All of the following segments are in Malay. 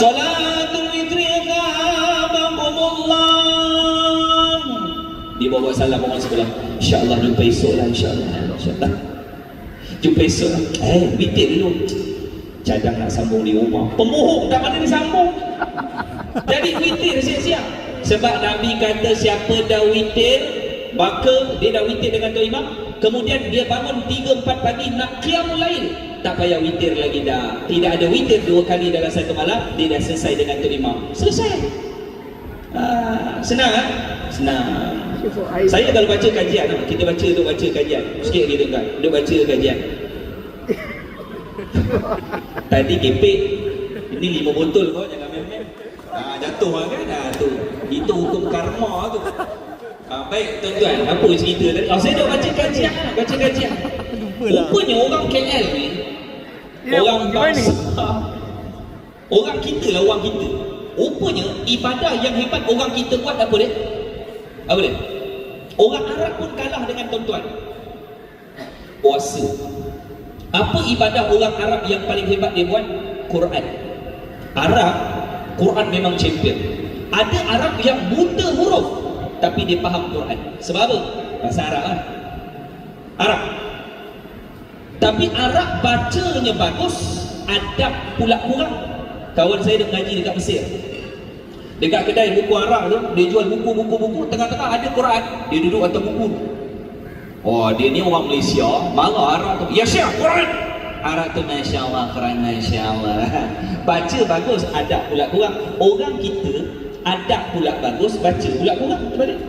Salatul witri kabakumullah. Dia bawa salam orang sebelah. InsyaAllah jumpa esok lah, insyaAllah. InsyaAllah jumpa esok lah. Witir dulu. Cadang nak sambung di rumah. Pemohong tak mana disambung. Jadi witir siap-siap. Sebab Nabi kata siapa dah witir, maka dia dah witir dengan Tuan Imam, kemudian dia bangun 3-4 pagi nak qiyamul lail, tak payah witir lagi dah. Tidak ada witir 2 kali dalam satu malam, dia dah selesai dengan Tuan Imam. Selesai. Senang kan? Senang. Saya kalau baca kajian, kita duk baca kajian. Sikit gitu kan, duk baca kajian. Tadi kepek, ini 5 botol kau, jangan main-main. Jatuh lah kan? Tu. Itu hukum karma tu. Baik tuan-tuan, apa cerita tadi? Saya dah baca kajian. Rupanya orang KL ni, orang bangsa, orang kita lah, orang kita. Rupanya ibadah yang hebat orang kita buat apa dia? Apa dia? Orang Arab pun kalah dengan tuan-tuan. Puasa. Apa ibadah orang Arab yang paling hebat dia buat? Quran. Arab, Quran memang champion. Ada Arab yang buta huruf tapi dia faham Quran. Sebab apa? Bahasa Arab lah. Arab. Tapi Arab bacanya bagus, adab pula kurang. Kawan saya dia mengaji dekat Mesir. Dekat kedai buku Arab tu, dia jual buku-buku, tengah-tengah ada Quran, dia duduk atas buku. Oh, dia ni orang Malaysia, marah Arab tu. Ya Syekh, Quran. Arab tu Masya Allah, Quran Masya Allah. Baca bagus, adab pula kurang. Orang kita adab pula bagus, baca pula kurang. Balik.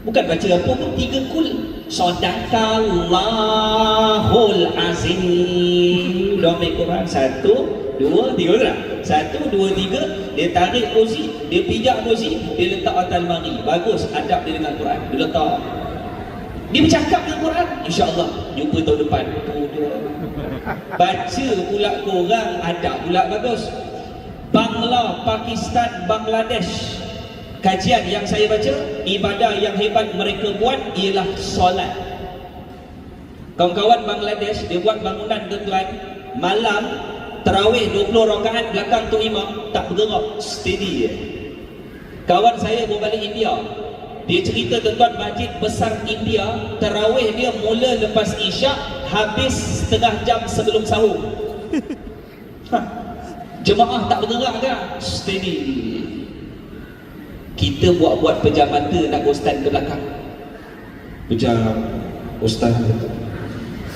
Bukan baca apa pun, 3 kul. Sadaqallahul azim. Doa Quran 1, 2, 3 betul tak? 1, 2, 3. Dia tarik kursi, dia pijak kursi, dia letak atas lemari. Bagus adab dia dengan Quran. Dia letak. Dia bercakap dengan Quran, InsyaAllah jumpa tahun depan. Baca pula korang, adab pula bagus. Bangla, Pakistan, Bangladesh, kajian yang saya baca, ibadah yang hebat mereka buat ialah solat. Kawan-kawan Bangladesh, dia buat bangunan tuan-tuan, malam tarawih 20 rakaat belakang tu imam, tak bergerak, steady je. Kawan saya berbalik India, dia cerita tuan-tuan, masjid besar India, tarawih dia mula lepas isyak, habis setengah jam sebelum sahur. Jemaah tak bergerak kan? Steady. Kita buat-buat pejam mata nak ustaz ke belakang. Pejam, ustaz.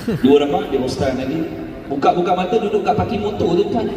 2 rakaat dia ustaz lagi. Buka-buka mata duduk kat parking motor tu kan.